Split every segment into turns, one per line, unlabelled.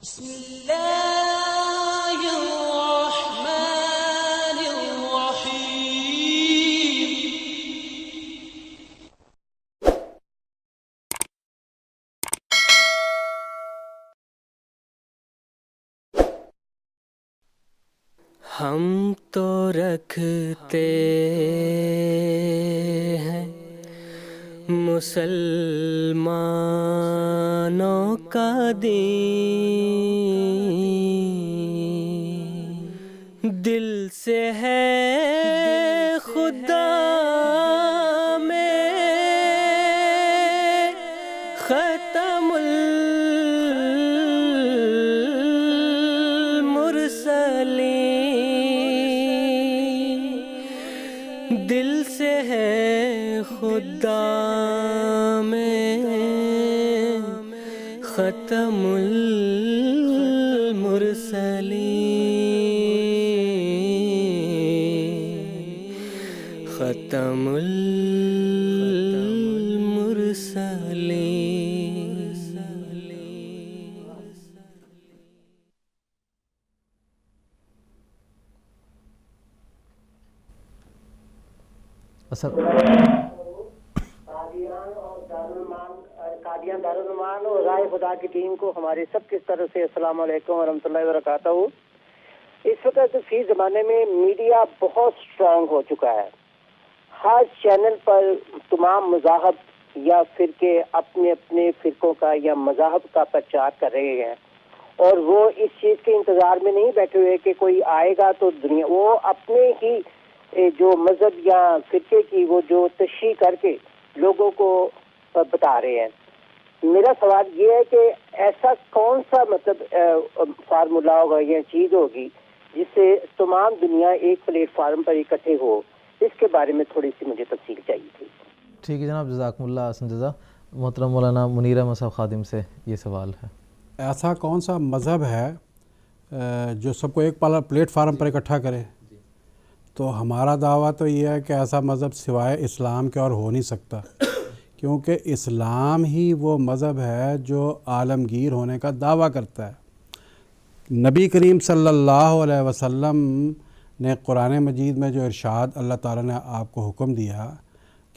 بسم اللہ الرحمن الرحیم۔ ہم تو رکھتے ہیں مسلمانوں کا دین، دل سے ہے خدا میں ختم المرسلین، دل سے ہے خدا میں ختم المرسلین، ختم المرسلین۔
قادیان دارالمان اور رائے خدا کی ٹیم کو ہمارے سب کی طرف سے السلام علیکم ورحمۃ اللہ وبرکاتہ۔ اس وقت فی زمانے میں میڈیا بہت سٹرانگ ہو چکا ہے، ہر چینل پر تمام مذاہب یا فرقے اپنے اپنے فرقوں کا یا مذاہب کا پرچار کر رہے ہیں، اور وہ اس چیز کے انتظار میں نہیں بیٹھے ہوئے کہ کوئی آئے گا تو دنیا، وہ اپنے ہی جو مذہب یا فرقے کی وہ جو تشریح کر کے لوگوں کو بتا رہے ہیں۔ میرا سوال یہ ہے کہ ایسا کون سا فارمولا ہوگا یا چیز ہوگی جس سے تمام دنیا ایک پلیٹ فارم پر اکٹھے ہو؟ اس کے بارے میں تھوڑی سی مجھے تفصیل چاہیے تھی۔
ٹھیک ہے جناب، جزاکم اللہ حسن جزا۔ محترم مولانا منیر احمد صاحب خادم سے یہ سوال ہے،
ایسا کون سا مذہب ہے جو سب کو ایک پلیٹ فارم پر اکٹھا کرے؟ تو ہمارا دعویٰ تو یہ ہے کہ ایسا مذہب سوائے اسلام کے اور ہو نہیں سکتا، کیونکہ اسلام ہی وہ مذہب ہے جو عالمگیر ہونے کا دعویٰ کرتا ہے۔ نبی کریم صلی اللہ علیہ وسلم نے قرآن مجید میں جو ارشاد اللہ تعالیٰ نے آپ کو حکم دیا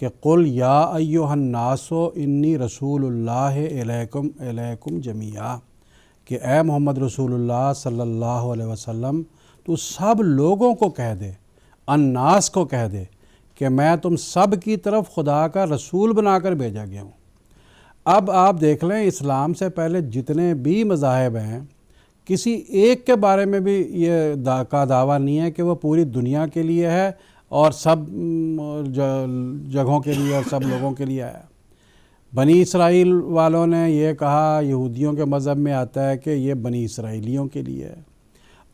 کہ قل یا ایھا الناس انی رسول اللہ الیکم جمیعا، کہ اے محمد رسول اللہ صلی اللہ علیہ وسلم تو سب لوگوں کو کہہ دے، الناس کو کہہ دے کہ میں تم سب کی طرف خدا کا رسول بنا کر بھیجا گیا ہوں۔ اب آپ دیکھ لیں، اسلام سے پہلے جتنے بھی مذاہب ہیں، کسی ایک کے بارے میں بھی یہ کا دعویٰ نہیں ہے کہ وہ پوری دنیا کے لیے ہے اور سب جگہوں کے لیے اور سب لوگوں کے لیے ہے۔ بنی اسرائیل والوں نے یہ کہا، یہودیوں کے مذہب میں آتا ہے کہ یہ بنی اسرائیلیوں کے لیے ہے،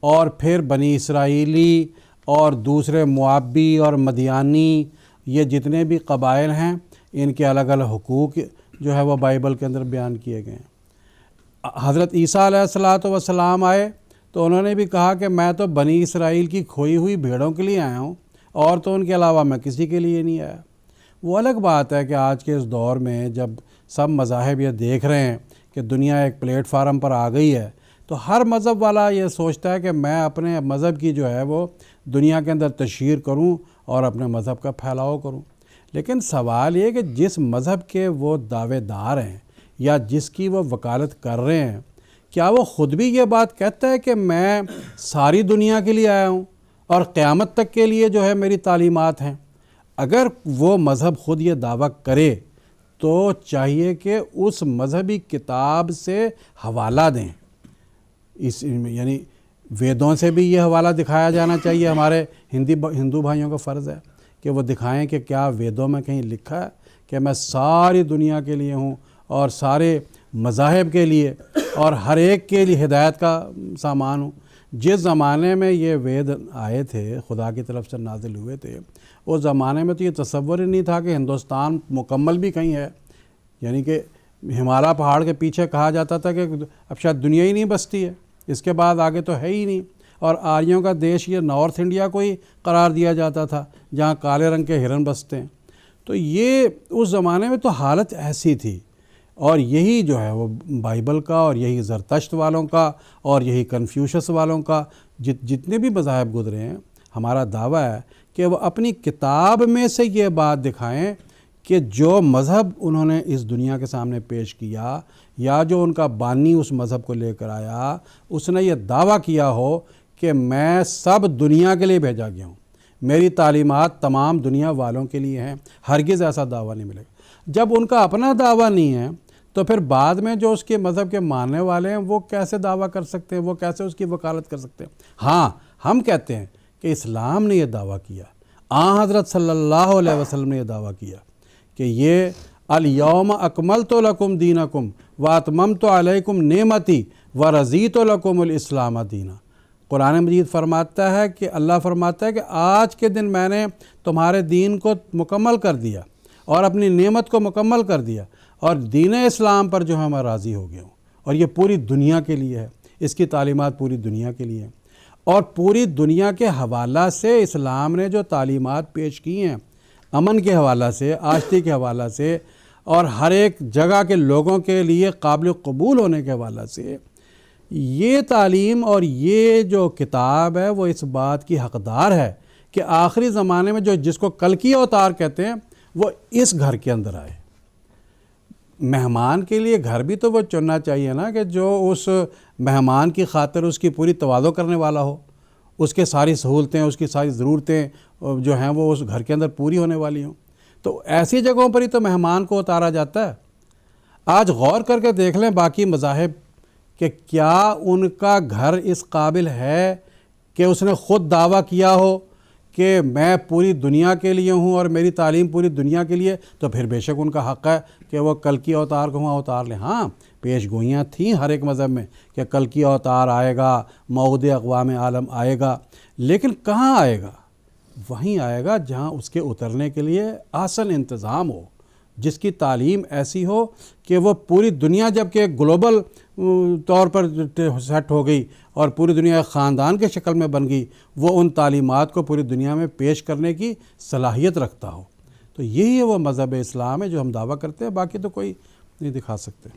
اور پھر بنی اسرائیلی اور دوسرے موابی اور مدیانی، یہ جتنے بھی قبائل ہیں، ان کے الگ الگ حقوق جو ہے وہ بائبل کے اندر بیان کیے گئے ہیں۔ حضرت عیسیٰ علیہ السلام آئے تو انہوں نے بھی کہا کہ میں تو بنی اسرائیل کی کھوئی ہوئی بھیڑوں کے لیے آیا ہوں، اور تو ان کے علاوہ میں کسی کے لیے نہیں آیا۔ وہ الگ بات ہے کہ آج کے اس دور میں جب سب مذاہب یہ دیکھ رہے ہیں کہ دنیا ایک پلیٹ فارم پر آ گئی ہے، تو ہر مذہب والا یہ سوچتا ہے کہ میں اپنے مذہب کی جو ہے وہ دنیا کے اندر تشہیر کروں اور اپنے مذہب کا پھیلاؤ کروں۔ لیکن سوال یہ کہ جس مذہب کے وہ دعوے دار ہیں یا جس کی وہ وکالت کر رہے ہیں، کیا وہ خود بھی یہ بات کہتا ہے کہ میں ساری دنیا کے لیے آیا ہوں اور قیامت تک کے لیے جو ہے میری تعلیمات ہیں؟ اگر وہ مذہب خود یہ دعویٰ کرے تو چاہیے کہ اس مذہبی کتاب سے حوالہ دیں، یعنی ویدوں سے بھی یہ حوالہ دکھایا جانا چاہیے۔ ہمارے ہندو بھائیوں کا فرض ہے کہ وہ دکھائیں کہ کیا ویدوں میں کہیں لکھا ہے کہ میں ساری دنیا کے لیے ہوں اور سارے مذاہب کے لیے اور ہر ایک کے لیے ہدایت کا سامان ہوں۔ جس زمانے میں یہ وید آئے تھے، خدا کی طرف سے نازل ہوئے تھے، اس زمانے میں تو یہ تصور ہی نہیں تھا کہ ہندوستان مکمل بھی کہیں ہے، یعنی کہ ہمالیہ پہاڑ کے پیچھے کہا جاتا تھا کہ اب شاید دنیا ہی نہیں بستی ہے، اس کے بعد آگے تو ہے ہی نہیں، اور آریوں کا دیش یہ نارتھ انڈیا کو ہی قرار دیا جاتا تھا جہاں کالے رنگ کے ہرن بستے ہیں۔ تو یہ اس زمانے میں تو حالت ایسی تھی۔ اور یہی جو ہے وہ بائبل کا اور یہی زرتشت والوں کا اور یہی کنفیوشس والوں کا جتنے بھی مذاہب گزرے ہیں، ہمارا دعویٰ ہے کہ وہ اپنی کتاب میں سے یہ بات دکھائیں کہ جو مذہب انہوں نے اس دنیا کے سامنے پیش کیا یا جو ان کا بانی اس مذہب کو لے کر آیا، اس نے یہ دعویٰ کیا ہو کہ میں سب دنیا کے لیے بھیجا گیا ہوں، میری تعلیمات تمام دنیا والوں کے لیے ہیں۔ ہرگز ایسا دعویٰ نہیں ملے گا۔ جب ان کا اپنا دعویٰ نہیں ہے تو پھر بعد میں جو اس کے مذہب کے ماننے والے ہیں وہ کیسے دعویٰ کر سکتے ہیں، وہ کیسے اس کی وکالت کر سکتے ہیں؟ ہاں، ہم کہتے ہیں کہ اسلام نے یہ دعویٰ کیا، آن حضرت صلی اللہ علیہ وسلم نے یہ دعویٰ کیا کہ یہ الیوم اکملت لکم دینکم واتممت علیکم نعمتی ورضیت لکم الاسلام دینا۔ قرآن مجید فرماتا ہے کہ اللہ فرماتا ہے کہ آج کے دن میں نے تمہارے دین کو مکمل کر دیا اور اپنی نعمت کو مکمل کر دیا، اور دین اسلام پر جو ہے میں راضی ہو گیا ہوں، اور یہ پوری دنیا کے لیے ہے، اس کی تعلیمات پوری دنیا کے لیے ہیں۔ اور پوری دنیا کے حوالہ سے اسلام نے جو تعلیمات پیش کی ہیں، امن کے حوالہ سے، آشتی کے حوالہ سے، اور ہر ایک جگہ کے لوگوں کے لیے قابل قبول ہونے کے حوالہ سے، یہ تعلیم اور یہ جو کتاب ہے وہ اس بات کی حقدار ہے کہ آخری زمانے میں جس کو کلکی اوتار کہتے ہیں وہ اس گھر کے اندر آئے۔ مہمان کے لیے گھر بھی تو وہ چننا چاہیے نا کہ جو اس مہمان کی خاطر اس کی پوری تواضع کرنے والا ہو، اس کے ساری سہولتیں، اس کی ساری ضرورتیں جو ہیں وہ اس گھر کے اندر پوری ہونے والی ہوں۔ تو ایسی جگہوں پر ہی تو مہمان کو اتارا جاتا ہے۔ آج غور کر کے دیکھ لیں باقی مذاہب کہ کیا ان کا گھر اس قابل ہے کہ اس نے خود دعویٰ کیا ہو کہ میں پوری دنیا کے لیے ہوں اور میری تعلیم پوری دنیا کے لیے، تو پھر بے شک ان کا حق ہے کہ وہ کلکی اوتار کو وہاں اتار لیں۔ ہاں، پیش گوئیاں تھیں ہر ایک مذہب میں کہ کلکی اوتار آئے گا، موعود اقوام عالم آئے گا، لیکن کہاں آئے گا؟ وہیں آئے گا جہاں اس کے اترنے کے لیے آسن انتظام ہو، جس کی تعلیم ایسی ہو کہ وہ پوری دنیا، جب کہ گلوبل طور پر سیٹ ہو گئی اور پوری دنیا ایک خاندان کے شکل میں بن گئی، وہ ان تعلیمات کو پوری دنیا میں پیش کرنے کی صلاحیت رکھتا ہو۔ تو یہی ہے وہ مذہب اسلام ہے جو ہم دعویٰ کرتے ہیں، باقی تو کوئی نہیں دکھا سکتے۔